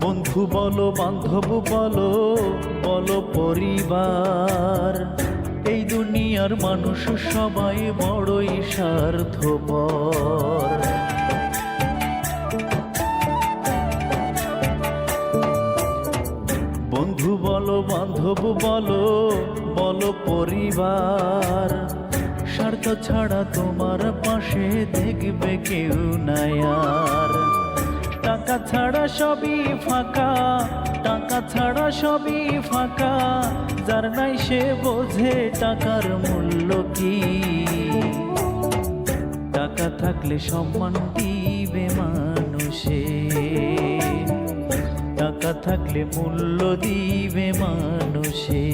বন্ধু বলো বান্ধব বলো বলো পরিবার, এই দুনিয়ার মানুষ সবাই বড়ই স্বার্থপর। বন্ধু বলো বান্ধব বলো বলো পরিবার, স্বার্থ ছাড়া তোমার পাশে দেখবে কেউ নাই আর। টাকা ছাড়া সবই ফাঁকা, টাকা ছাড়া সবই ফাঁকা, যার নাই সে বোঝে টাকার মূল্য কি। টাকা থাকলে সম্মান দিবে মানুষে, টাকা থাকলে মূল্য দিবে মানুষে।